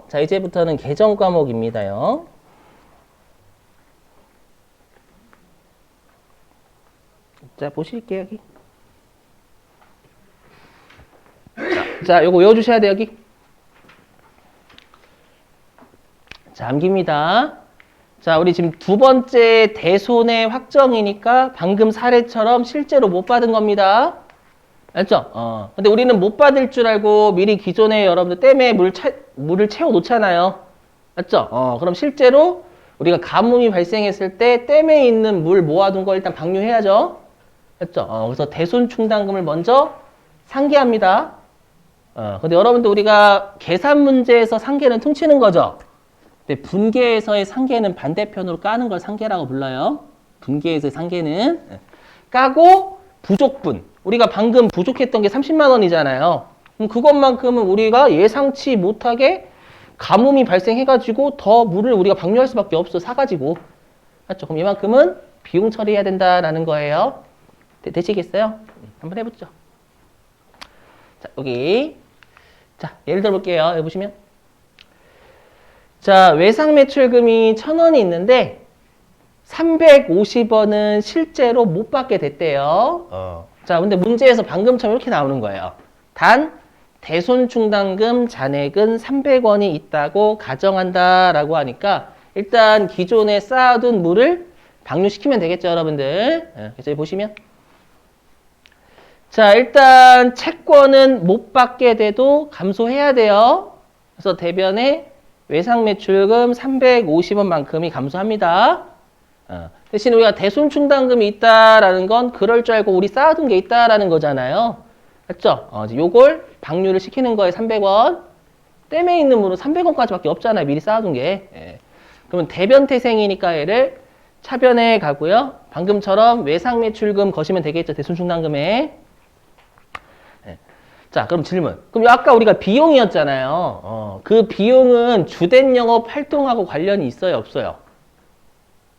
자, 이제부터는 계정 과목입니다요. 자, 보실게요, 여기. 자, 요거 외워주셔야 돼요, 여기. 자, 암기입니다. 자, 우리 지금 두 번째 대손의 확정이니까 방금 사례처럼 실제로 못 받은 겁니다. 알죠? 근데 우리는 못 받을 줄 알고 미리 기존에 여러분들 댐에 물을 채워 놓잖아요. 맞죠? 그럼 실제로 우리가 가뭄이 발생했을 때 댐에 있는 물 모아둔 거 일단 방류해야죠. 맞죠? 그래서 대손 충당금을 먼저 상계합니다. 근데 여러분들 우리가 계산 문제에서 상계는 퉁치는 거죠. 근데 분계에서의 상계는 반대편으로 까는 걸 상계라고 불러요. 분계에서의 상계는 까고 부족분. 우리가 방금 부족했던 게 30만 원이잖아요. 그럼 그것만큼은 우리가 예상치 못하게 가뭄이 발생해가지고 더 물을 우리가 방류할 수밖에 없어. 사가지고. 맞죠? 그럼 이만큼은 비용 처리해야 된다라는 거예요. 되시겠어요? 한번 해보죠. 자, 여기. 자, 예를 들어 볼게요. 여기 보시면. 자, 외상 매출금이 1,000원이 있는데 350원은 실제로 못 받게 됐대요. 자, 근데 문제에서 방금처럼 이렇게 나오는 거예요. 단 대손 충당금 잔액은 300원이 있다고 가정한다라고 하니까 일단 기존에 쌓아둔 물을 방류시키면 되겠죠, 여러분들. 그래서 여기 보시면 자, 일단 채권은 못 받게 돼도 감소해야 돼요. 그래서 대변에 외상 매출금 350원만큼이 감소합니다. 대신 우리가 대손 충당금이 있다라는 건 그럴 줄 알고 우리 쌓아둔 게 있다라는 거잖아요. 맞죠? 요걸 방류를 시키는 거에 300원. 댐에 있는 물은 300원까지밖에 없잖아요. 미리 쌓아둔 게. 그러면 대변 태생이니까 얘를 차변에 가고요. 방금처럼 외상 매출금 거시면 되겠죠. 대손 충당금에. 자, 그럼 질문. 그럼 아까 우리가 비용이었잖아요. 그 비용은 주된 영업 활동하고 관련이 있어요, 없어요?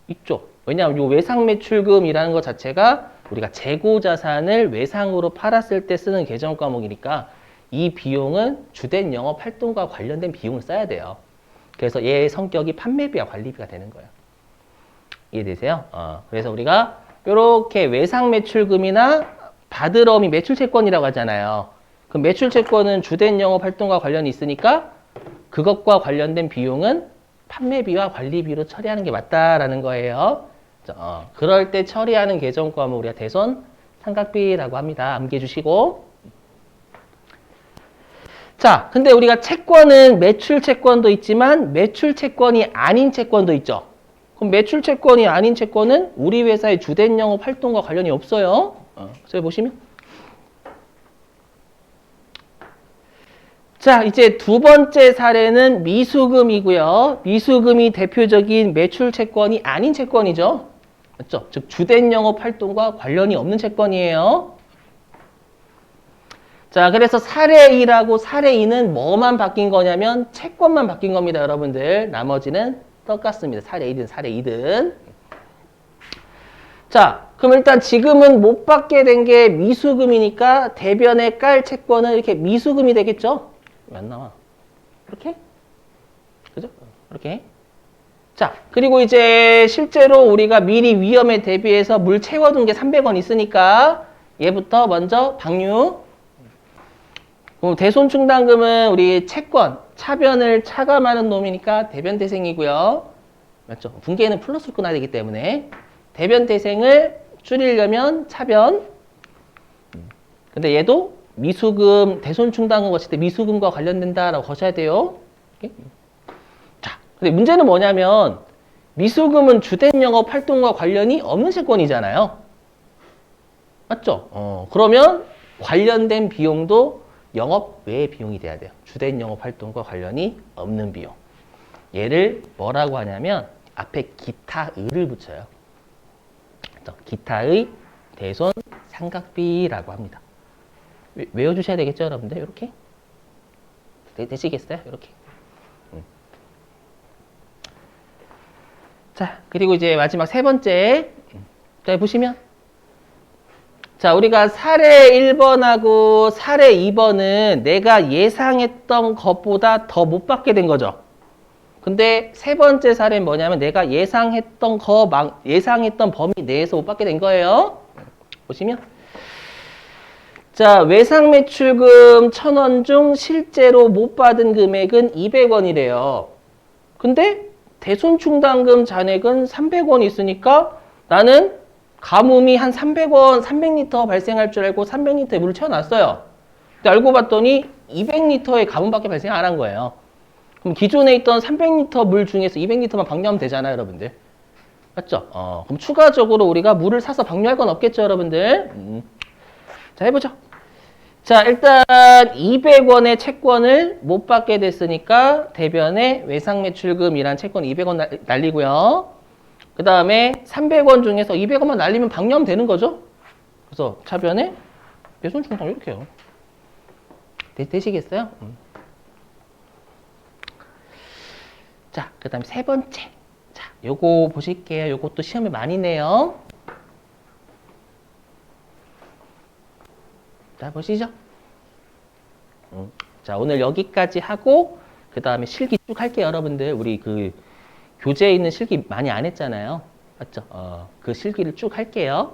있죠. 왜냐하면 이 외상 매출금이라는 것 자체가 우리가 재고 자산을 외상으로 팔았을 때 쓰는 계정 과목이니까 이 비용은 주된 영업 활동과 관련된 비용을 써야 돼요. 그래서 얘의 성격이 판매비와 관리비가 되는 거예요. 이해되세요? 그래서 우리가 이렇게 외상 매출금이나 받으러미 매출채권이라고 하잖아요. 그 매출채권은 주된 영업 활동과 관련이 있으니까 그것과 관련된 비용은 판매비와 관리비로 처리하는 게 맞다라는 거예요. 그럴 때 처리하는 계정 과목 우리가 대손 삼각비라고 합니다. 암기해 주시고. 자, 근데 우리가 채권은 매출채권도 있지만 매출채권이 아닌 채권도 있죠. 그럼 매출채권이 아닌 채권은 우리 회사의 주된 영업 활동과 관련이 없어요. 그래서 보시면 자, 이제 두 번째 사례는 미수금이고요. 미수금이 대표적인 매출 채권이 아닌 채권이죠. 맞죠? 즉 주된 영업 활동과 관련이 없는 채권이에요. 자, 그래서 사례 1하고 사례 2는 뭐만 바뀐 거냐면 채권만 바뀐 겁니다, 여러분들. 나머지는 똑같습니다. 사례 1든 사례 2든. 자, 그럼 일단 지금은 못 받게 된 게 미수금이니까 대변에 깔 채권은 이렇게 미수금이 되겠죠? 왜 안 나와? 이렇게? 그죠? 이렇게. 자, 그리고 이제 실제로 우리가 미리 위험에 대비해서 물 채워둔 게 300원 있으니까 얘부터 먼저 방류. 대손 충당금은 우리 채권, 차변을 차감하는 놈이니까 대변 태생이고요. 맞죠? 분계는 플러스로 끊어야 되기 때문에 대변 태생을 줄이려면 차변. 근데 얘도 미수금, 대손 충당금 거칠 때 미수금과 관련된다라고 거셔야 돼요. 이렇게. 자, 근데 문제는 뭐냐면 미수금은 주된 영업 활동과 관련이 없는 채권이잖아요. 맞죠? 그러면 관련된 비용도 영업 외의 비용이 돼야 돼요. 주된 영업 활동과 관련이 없는 비용. 얘를 뭐라고 하냐면 앞에 기타의를 붙여요. 기타의 대손 삼각비라고 합니다. 외워주셔야 되겠죠, 여러분들? 이렇게? 되시겠어요? 이렇게. 자, 그리고 이제 마지막 세 번째. 자, 보시면. 자, 우리가 사례 1번하고 사례 2번은 내가 예상했던 것보다 더 못 받게 된 거죠. 근데 세 번째 사례는 뭐냐면 내가 예상했던 범위 내에서 못 받게 된 거예요. 보시면. 자, 외상 매출금 1,000원 중 실제로 못 받은 금액은 200원이래요. 근데 대손충당금 잔액은 300원 있으니까 나는 가뭄이 한 300원, 300리터 발생할 줄 알고 300리터의 물을 채워놨어요. 근데 알고 봤더니 200리터의 가뭄밖에 발생 안 한 거예요. 그럼 기존에 있던 300리터 물 중에서 200리터만 방류하면 되잖아요, 여러분들. 맞죠? 그럼 추가적으로 우리가 물을 사서 방류할 건 없겠죠, 여러분들? 자, 해보죠. 자, 일단 200원의 채권을 못 받게 됐으니까 대변에 외상매출금이란 채권 200원 날리고요. 그 다음에 300원 중에서 200원만 날리면 방류하면 되는 거죠. 그래서 차변에 배손충당 이렇게 해요. 되시겠어요? 자, 그 다음에 세 번째. 자, 요거 보실게요. 요것도 시험에 많이 내요. 자, 보시죠. 자, 오늘 여기까지 하고, 그 다음에 실기 쭉 할게요, 여러분들. 우리 그 교재에 있는 실기 많이 안 했잖아요. 맞죠? 그 실기를 쭉 할게요.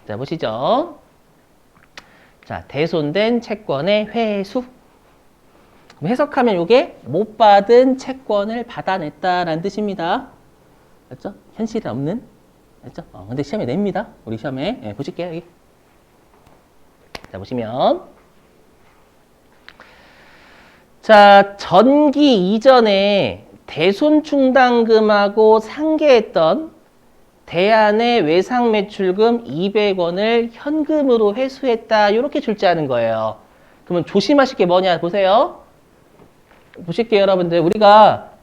자, 보시죠. 자, 대손된 채권의 회수. 해석하면 이게 못 받은 채권을 받아냈다라는 뜻입니다. 맞죠? 현실에 없는. 맞죠? 근데 시험에 냅니다. 우리 시험에. 예, 보실게요, 여기. 자, 보시면. 자, 전기 이전에 대손충당금하고 상계했던 대안의 외상매출금 200원을 현금으로 회수했다. 이렇게 출제하는 거예요. 그러면 조심하실 게 뭐냐 보세요. 보실게요, 여러분들.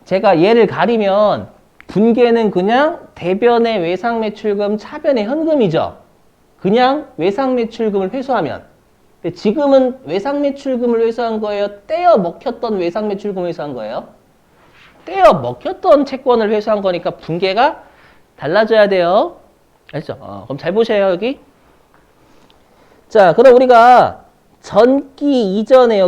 제가 얘를 가리면 분계는 그냥 대변의 외상매출금, 차변의 현금이죠. 그냥 외상매출금을 회수하면. 근데 지금은 외상매출금을 회수한 거예요? 떼어 먹혔던 외상매출금을 회수한 거예요? 떼어 먹혔던 채권을 회수한 거니까 분계가 달라져야 돼요. 알죠? 그럼 잘 보세요, 여기. 자, 그럼 우리가 전기 이전에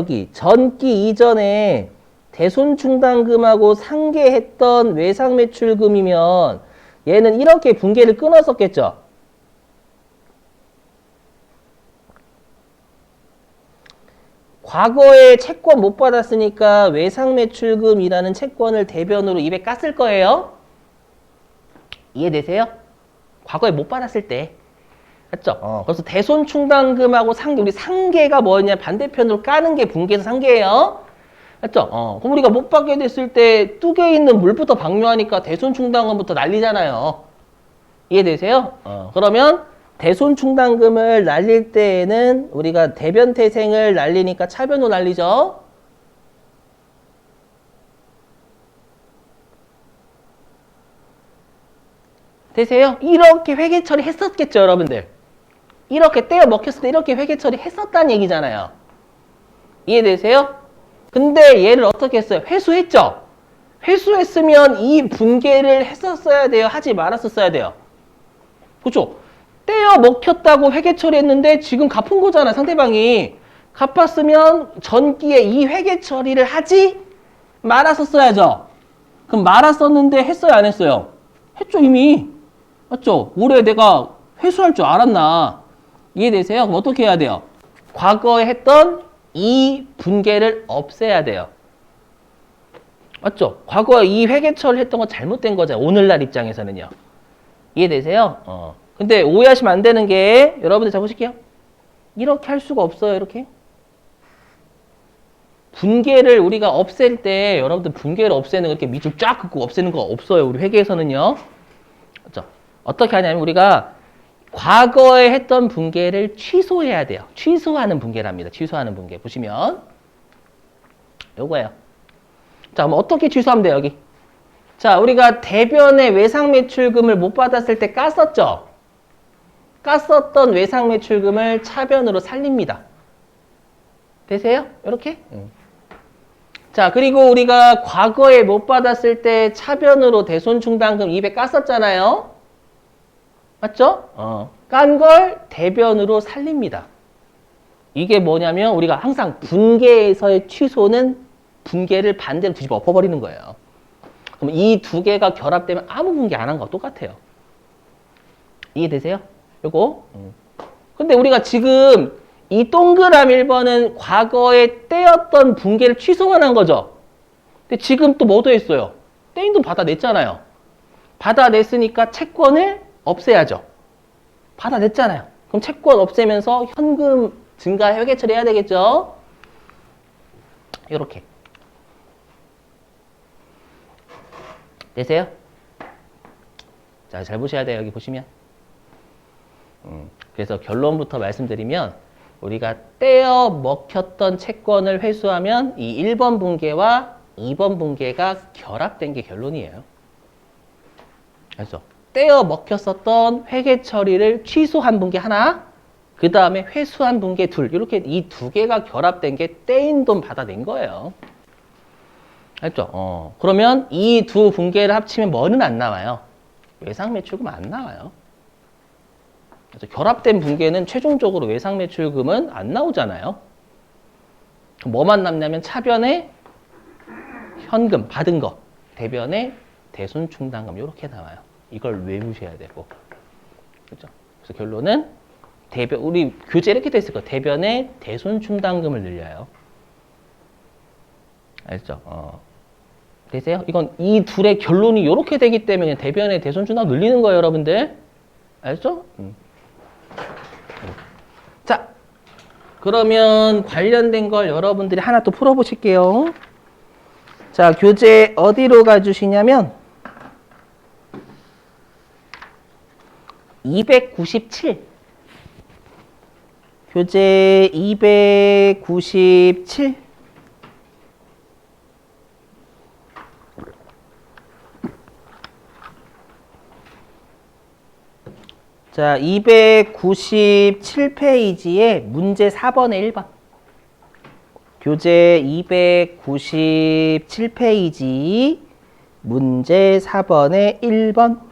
대손충당금하고 상계했던 외상매출금이면 얘는 이렇게 분계를 끊었었겠죠. 과거에 채권 못 받았으니까 외상매출금이라는 채권을 대변으로 200 깠을 거예요. 이해되세요? 과거에 못 받았을 때. 맞죠? 그래서 대손충당금하고 우리 상계가 뭐냐? 반대편으로 까는 게 분계에서 상계예요. 맞죠? 그럼 우리가 못 받게 됐을 때 뚝에 있는 물부터 방류하니까 대손충당금부터 날리잖아요. 이해되세요? 그러면 대손충당금을 날릴 때에는 우리가 대변태생을 날리니까 차변으로 날리죠. 되세요? 이렇게 회계 처리했었겠죠, 여러분들. 이렇게 떼어 먹혔을 때 이렇게 회계 처리했었다는 얘기잖아요. 이해되세요? 근데 얘를 어떻게 했어요? 회수했죠? 회수했으면 이 분계를 했었어야 돼요? 하지 말았었어야 돼요? 그죠? 떼어 먹혔다고 회계 처리했는데 지금 갚은 거잖아, 상대방이. 갚았으면 전기에 이 회계 처리를 하지 말았었어야죠. 그럼 말았었는데 했어요, 안 했어요? 했죠, 이미. 맞죠? 올해 내가 회수할 줄 알았나? 이해되세요? 그럼 어떻게 해야 돼요? 과거에 했던 이 분계를 없애야 돼요. 맞죠? 과거에 이 회계 처리를 했던 건 잘못된 거죠. 오늘날 입장에서는요. 이해되세요? 근데 오해하시면 안 되는 게 여러분들 잘 보실게요. 이렇게 할 수가 없어요. 이렇게. 분계를 우리가 없앨 때 여러분들 분계를 없애는 거 이렇게 밑줄 쫙 긋고 없애는 거 없어요. 우리 회계에서는요. 그렇죠? 어떻게 하냐면 우리가 과거에 했던 분계를 취소해야 돼요. 취소하는 분계랍니다. 취소하는 분계. 보시면 요거예요. 자, 그럼 어떻게 취소하면 돼요, 여기? 자, 우리가 대변의 외상매출금을 못 받았을 때 깠었죠? 깠었던 외상매출금을 차변으로 살립니다. 되세요? 이렇게? 자, 그리고 우리가 과거에 못 받았을 때 차변으로 대손충당금 200 깠었잖아요? 맞죠? 깐 걸 대변으로 살립니다. 이게 뭐냐면 우리가 항상 분계에서의 취소는 분계를 반대로 뒤집어 엎어버리는 거예요. 그럼 이 두 개가 결합되면 아무 분계 안 한 거 똑같아요. 이해되세요? 요거. 근데 우리가 지금 이 동그라미 1번은 과거에 떼었던 분계를 취소만 한 거죠. 근데 지금 또 뭐 더 했어요? 떼인 돈 받아냈잖아요. 받아냈으니까 채권을 없애야죠. 받아냈잖아요. 그럼 채권 없애면서 현금 증가 회계 처리해야 되겠죠? 요렇게. 되세요? 자, 잘 보셔야 돼요. 여기 보시면. 그래서 결론부터 말씀드리면 우리가 떼어 먹혔던 채권을 회수하면 이 1번 분계와 2번 분계가 결합된 게 결론이에요. 그래서 떼어 먹혔었던 회계 처리를 취소한 분계 하나, 그 다음에 회수한 분계 둘, 이렇게 이 두 개가 결합된 게 떼인 돈 받아낸 거예요. 알죠? 그러면 이 두 분계를 합치면 뭐는 안 나와요? 외상매출금 안 나와요. 그래서 결합된 분계는 최종적으로 외상매출금은 안 나오잖아요. 그럼 뭐만 남냐면 차변에 현금 받은 거, 대변에 대손충당금 이렇게 나와요. 이걸 외우셔야 되고, 그렇죠? 그래서 결론은 대변 우리 교재 이렇게 돼 있을 거예요. 대변에 대손충당금을 늘려요. 알죠? 되세요? 이건 이 둘의 결론이 이렇게 되기 때문에 대변에 대손충당금 늘리는 거예요, 여러분들. 알죠? 자, 그러면 관련된 걸 여러분들이 하나 또 풀어보실게요. 자, 교재 어디로 가주시냐면 297. 교재 297. 자, 297페이지에 문제 4번에 1번. 교재 297페이지 문제 4번에 1번.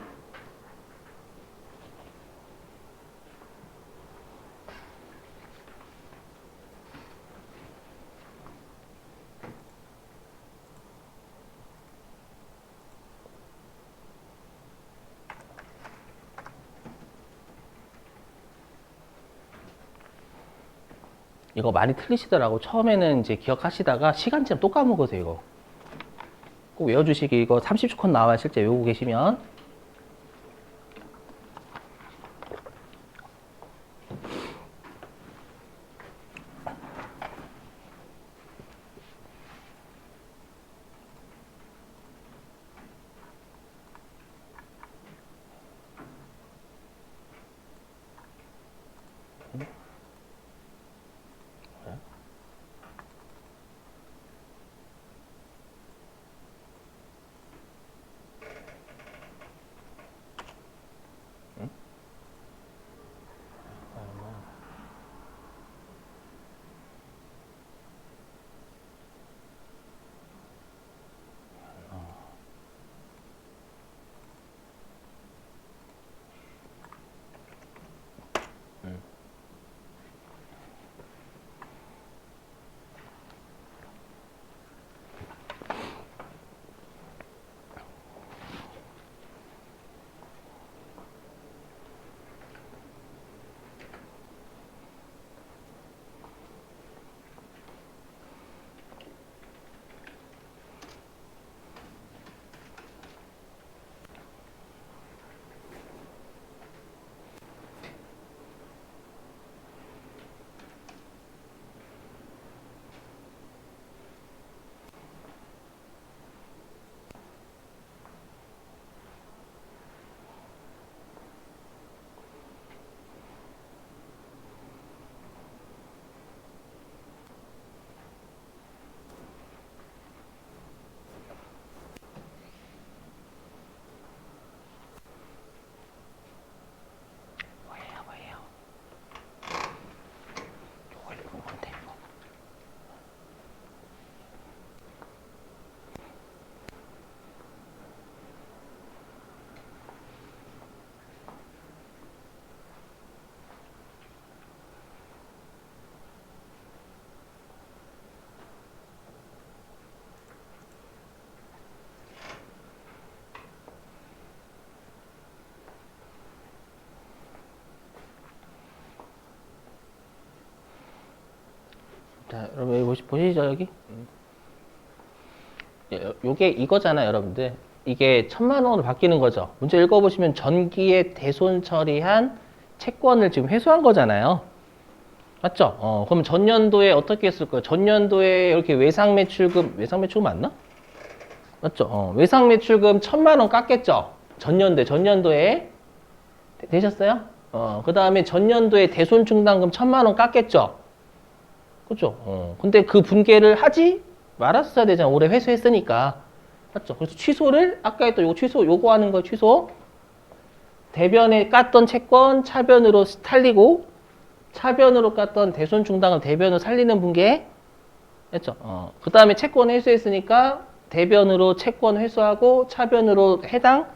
이거 많이 틀리시더라고. 처음에는 이제 기억하시다가 시간 지나면 또 까먹으세요, 이거. 꼭 외워주시기, 이거 30초 컷 나와요, 실제 외우고 계시면. 자, 여러분 여기 보시죠 여기. 요게 이거잖아요, 여러분들. 이게 1,000만 원으로 바뀌는 거죠. 문제 읽어보시면 전기에 대손 처리한 채권을 지금 회수한 거잖아요. 맞죠? 그럼 전년도에 어떻게 했을 거예요? 전년도에 이렇게 외상매출금 맞나? 맞죠? 외상매출금 1,000만 원 깎겠죠? 전년도에. 되셨어요? 그 다음에 전년도에 대손충당금 1,000만 원 깎겠죠? 그죠? 근데 그 분개를 하지 말았어야 되잖아. 올해 회수했으니까. 맞죠? 그래서 취소를, 아까 했던 요거 취소, 요거 하는 거 취소. 대변에 깠던 채권 차변으로 탈리고, 차변으로 깠던 대손충당금 대변으로 살리는 분개. 했죠? 그 다음에 채권 회수했으니까 대변으로 채권 회수하고 차변으로 해당,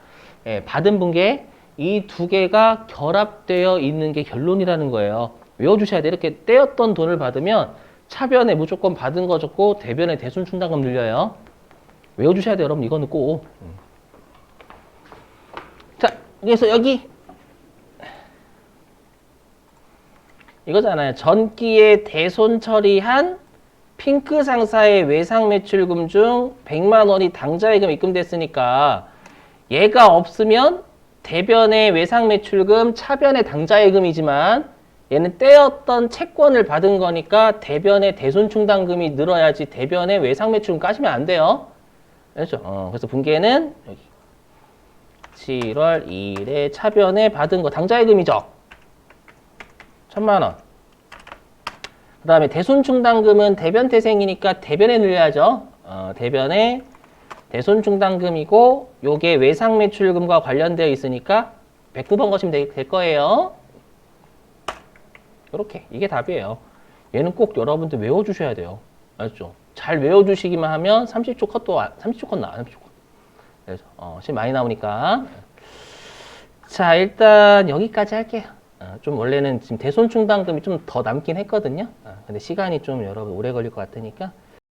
받은 분개. 이 두 개가 결합되어 있는 게 결론이라는 거예요. 외워주셔야 돼요. 이렇게 떼었던 돈을 받으면 차변에 무조건 받은 거 줬고 대변에 대손충당금 늘려요. 외워주셔야 돼요, 여러분. 이거는 꼭. 자, 그래서 여기 이거잖아요. 전기에 대손 처리한 핑크 상사의 외상 매출금 중 100만 원이 당좌예금 입금됐으니까 얘가 없으면 대변의 외상 매출금, 차변의 당좌예금이지만 얘는 떼었던 채권을 받은 거니까 대변의 대손충당금이 늘어야지 대변의 외상 매출금 까시면 안 돼요. 그렇죠? 그래서 분개는 여기 7월 2일에 차변에 받은 거 당좌예금이죠. 1,000만 원. 그 다음에 대손충당금은 대변 태생이니까 대변에 늘려야죠. 대변에 대손충당금이고 요게 외상매출금과 관련되어 있으니까 109번 거시면 될 거예요. 이렇게 이게 답이에요. 얘는 꼭 여러분들 외워주셔야 돼요. 알죠? 잘 외워주시기만 하면 30초 컷도 30초 컷 나와. 30초 컷. 그래서 시험 많이 나오니까 자 일단 여기까지 할게요. 좀 원래는 지금 대손충당금이 좀 더 남긴 했거든요. 근데 시간이 좀 여러분 오래 걸릴 것 같으니까